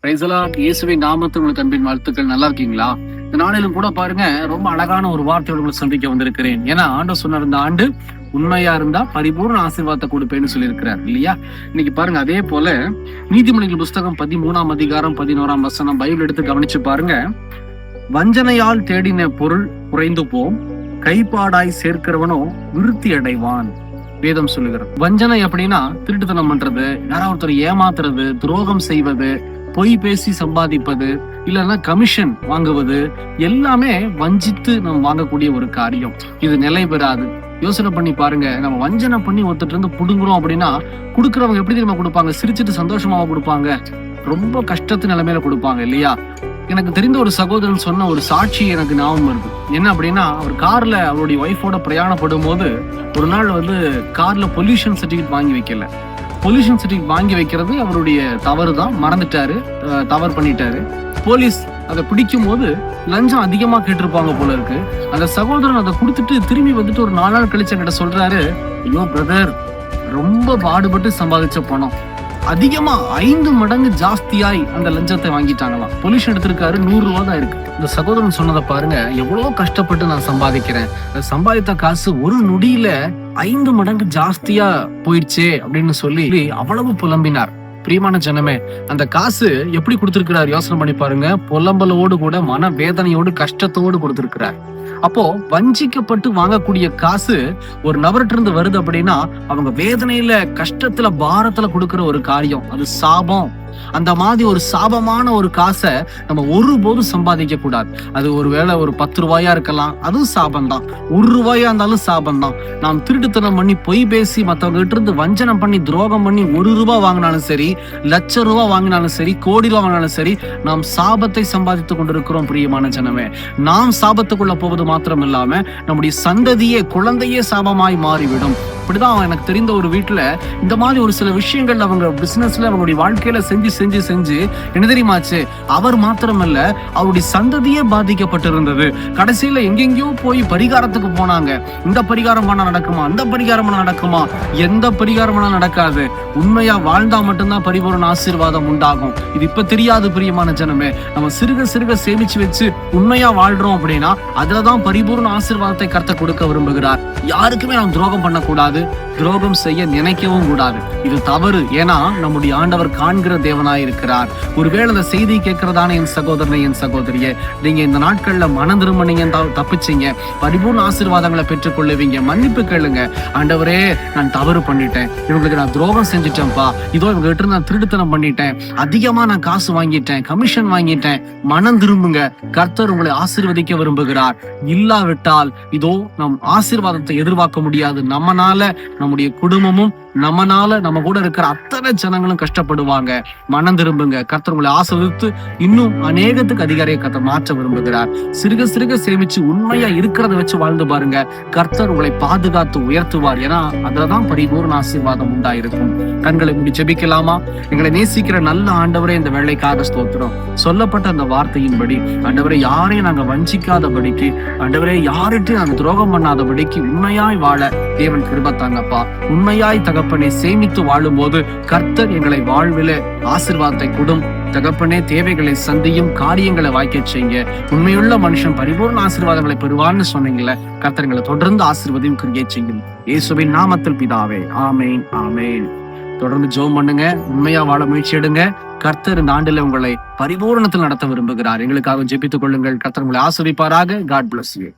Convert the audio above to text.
Praise the Lord. இயேசுவின் நாமத்தில் உங்களுக்கு அன்பின் வாழ்த்துக்கள். நல்லா இருக்கீங்களா? இந்த நாளிலும் கூட பாருங்க, ரொம்ப அழகான ஒரு வார்த்தையோடு உங்களை சந்திக்க வந்திருக்கிறேன். ஏன்னா ஆண்டவர் சொன்னார், இந்த ஆண்டு உண்மையா இருந்தா பரிபூர்ண ஆசீர்வாதத்தை கொடுப்பேன்னு சொல்லியிருக்கிறார் இல்லையா? இன்னைக்கு பாருங்க, அதே போல நீதிமொழிகள் புஸ்தகம் 13ஆம் அதிகாரம் 11ஆம் வசனம் பைபிள் எடுத்து கவனிச்சு பாருங்க. வஞ்சனையால் தேடின பொருள் குறைந்து போம், கைப்பாடாய் சேர்க்கிறவனோ விருத்தி அடைவான். வேதம் சொல்லுகிறது. வஞ்சனை அப்படின்னா திருட்டுத்தனம் பண்றது, யாராவது ஒருத்தர் ஏமாத்துறது, துரோகம் செய்வது, பொய் பேசி சம்பாதிப்பது, இல்லைன்னா கமிஷன் வாங்குவது, எல்லாமே வஞ்சித்து நம்ம வாங்கக்கூடிய ஒரு காரியம். இது நிலை பெறாது. யோசனை பண்ணி பாருங்க. நம்ம வஞ்சனை பண்ணி ஒருத்தர் இருந்து புடுங்குறோம் அப்படின்னா கொடுக்குறவங்க எப்படி தெரியுமா கொடுப்பாங்க? சிரிச்சுட்டு சந்தோஷமாவா கொடுப்பாங்க? ரொம்ப கஷ்டத்து நிலைமையில கொடுப்பாங்க இல்லையா? எனக்கு தெரிந்த ஒரு சகோதரன் சொன்ன ஒரு சாட்சி எனக்கு ஞாபகம் வருது. என்ன அப்படின்னா, அவர் கார்ல அவருடைய ஒய்ஃபோட பிரயாணப்படும் போது ஒரு நாள் கார்ல பொல்யூஷன் சர்டிபிகேட் வாங்கி வைக்கல. பொல்யூஷன் சர்டிபிகேட் வாங்கி வைக்கிறது அவருடைய தவறு தான், மறந்துட்டாரு, தவறு பண்ணிட்டாரு. போலீஸ் அதை பிடிக்கும் போது லஞ்சம் அதிகமா கேட்டிருப்பாங்க போல இருக்கு. அந்த சகோதரன் அதை கொடுத்துட்டு திரும்பி வந்துட்டு ஒரு 4 நாள் கழிச்சு என்கிட்ட சொல்றாரு, ஐயோ பிரதர், ரொம்ப பாடுபட்டு சம்பாதிச்ச பணம் அதிகமா 5 மடங்கு ஜாஸ்தியாய் அந்த லஞ்சத்தை வாங்கிட்டாங்களாம். பொல்யூஷன் எடுத்திருக்காரு, 100 ரூபா தான் இருக்கு. இந்த சகோதரன் சொன்னதை பாருங்க, எவ்வளவு கஷ்டப்பட்டு நான் சம்பாதிக்கிறேன், சம்பாதித்த காசு ஒரு நொடியில 5 மடங்கு ஜாஸ்தியா போயிடுச்சே அப்படின்னு சொல்லி அவ்வளவு புலம்பினார். பிரியமான ஜனமே, அந்த காசு எப்படி கொடுத்திருக்கிறார் யோசனை பண்ணி பாருங்க. புலம்பலோடு கூட மன வேதனையோடு கஷ்டத்தோடு கொடுத்திருக்கிறார். அப்போ வஞ்சிக்கப்பட்டு வாங்கக்கூடிய காசு ஒரு நபர்கிட்ட இருந்து வருது அப்படின்னா அவங்க வேதனையில, கஷ்டத்துல, பாரத்துல கொடுக்கிற ஒரு காரியம், அது சாபம். அந்த மாதிரி ஒரு சாபமான ஒரு காசை நம்ம ஒருபோதும் சம்பாதிக்க கூடாது. அது ஒருவேளை ஒரு 10 ரூபாயா இருக்கலாம், அதுவும் சாபம் தான். 1 ரூபாயா இருந்தாலும் சாபம் தான். நாம் திருட்டுத்தனம் பண்ணி பொய் பேசி மற்றவங்க கிட்ட இருந்து வஞ்சனம் பண்ணி துரோகம் பண்ணி 1 ரூபாய் வாங்கினாலும் சரி, லட்சம் ரூபாய் வாங்கினாலும் சரி, கோடி ரூபாய் வாங்கினாலும் சரி, நாம் சாபத்தை சம்பாதித்துக் கொண்டிருக்கிறோம். பிரியமான ஜனமே, நாம் சாபத்துக்குள்ள போவது மாத்திரம் இல்லாம நம்முடைய சந்ததியே, குழந்தையே சாபமாய் மாறிவிடும். அப்படிதான் எனக்கு தெரிந்த ஒரு வீட்டுல இந்த மாதிரி ஒரு சில விஷயங்கள் அவங்க பிசினஸ்ல, அவங்களுடைய வாழ்க்கையில செஞ்சு என்ன தெரியுமாச்சு, அவர் மாத்திரமல்ல அவருடைய சந்ததியே பாதிக்கப்பட்டிருந்தது. கடைசியில எங்கெங்கயோ போய் பரிகாரத்துக்கு போனாங்க. இந்த பரிகாரம் பண்ணா நடக்குமா, அந்த பரிகாரம் பண்ணா நடக்குமா? எந்த பரிகாரம் பண்ணா நடக்காது. உண்மையா வாழ்ந்தா மட்டும்தான் பரிபூரண ஆசீர்வாதம் உண்டாகும். இது இப்ப தெரியாது. பிரியமான ஜனமே, நம்ம சிறுக சேமிச்சு வச்சு உண்மையா வாழ்றோம் அப்படின்னா அதுலதான் பரிபூரண ஆசீர்வாதத்தை கர்த்தர் கொடுக்க விரும்புகிறார். யாருக்குமே நாம் துரோகம் பண்ணக்கூடாது, துரோகம் செய்ய நினைக்கவும் கூடாது. இது தவறு. ஏன்னா நம்முடைய ஆண்டவர் காண்கிற தேவனாய் இருக்கிறார். ஒருவேளை அந்த செய்தி கேட்கிறதான என் சகோதரனை, என் சகோதரியே, நீங்க இந்த நாட்கள்ல மனம் திரும்பினீங்க, தப்பிச்சீங்க, பரிபூர்ண ஆசீர்வாதங்களை பெற்றுக்கொள்ளுவீங்க. மன்னிப்பு கேளுங்க. ஆண்டவரே, நான் தவறு பண்ணிட்டேன், இவங்களுக்கு நான் துரோகம் செஞ்சுட்டேன்ப்பா, இதோ இவங்க கிட்ட நான் திருடுத்தனம் பண்ணிட்டேன், அதிகமா நான் காசு வாங்கிட்டேன், கமிஷன் வாங்கிட்டேன். மனம் திரும்புங்க. கர்த்தர் உங்களை ஆசீர்வதிக்க விரும்புகிறார். இல்லாவிட்டால் இதோ நம் ஆசீர்வாதத்தை எதிர்பார்க்க முடியாது. நம்மனால நம்முடைய குடும்பமும், நம்மனால நம்ம கூட இருக்கிற அத்தனை ஜனங்களும் கஷ்டப்படுவாங்க. மனம் திரும்புங்க. கர்த்தர் உங்களை ஆசீர்வதித்து இன்னும் அநேகத்துக்கு அதிகாரியை கர்த்தர் மாற்ற விரும்புகிறார். சிறுக சேமிச்சு உண்மையா இருக்கிறத வச்சு வாழ்ந்து பாருங்க. கர்த்தர் உங்களை பாதுகாத்து உயர்த்துவார். ஏன்னா அதுலதான் பரிபூர்ண ஆசீர்வாதம் உண்டாயிருக்கும். கண்களை மூடி ஜெபிக்கலாமா? எங்களை நேசிக்கிற நல்ல ஆண்டவரே, இந்த வேளைக்காக ஸ்தோத்திரம். சொல்லப்பட்ட அந்த வார்த்தையின்படி ஆண்டவரே, யாரையும் நாங்க வஞ்சிக்காதபடிக்கு, ஆண்டவரே யார்கிட்டையும் நாங்க துரோகம் பண்ணாதபடிக்கு உண்மையாய் வாழ தேவன் கிருபை தாங்கப்பா. உண்மையாய் தகப்பனை சேமித்து வாழும் போது கர்த்தர் எங்களை வாழ்வில ஆசீர்வாதத்தை கொடும். தகப்பனே, தேவைகளை சந்தியும், காரியங்களை வாய்க்க செய்யுங்க. உண்மையுள்ள மனுஷன் பரிபூர்ண ஆசீர்வாதங்களை பெறுவான்னு சொன்னீங்களே, கர்த்தர் எங்களை தொடர்ந்து ஆசீர்வாதம் கிரியை செய்யும். இயேசுவின் நாமத்தில் பிதாவே, ஆமேன், ஆமேன். தொடர்ந்து ஜெபம் பண்ணுங்க. உண்மையா வாழ முயற்சி எடுங்க. கர்த்தர் இந்த ஆண்டுல உங்களை பரிபூரணத்தில் நடத்த விரும்புகிறார். எங்களுக்காக ஜெபித்துக் கொள்ளுங்கள். கர்த்தர் உங்களை ஆசீர்வதிப்பாராக. God bless you.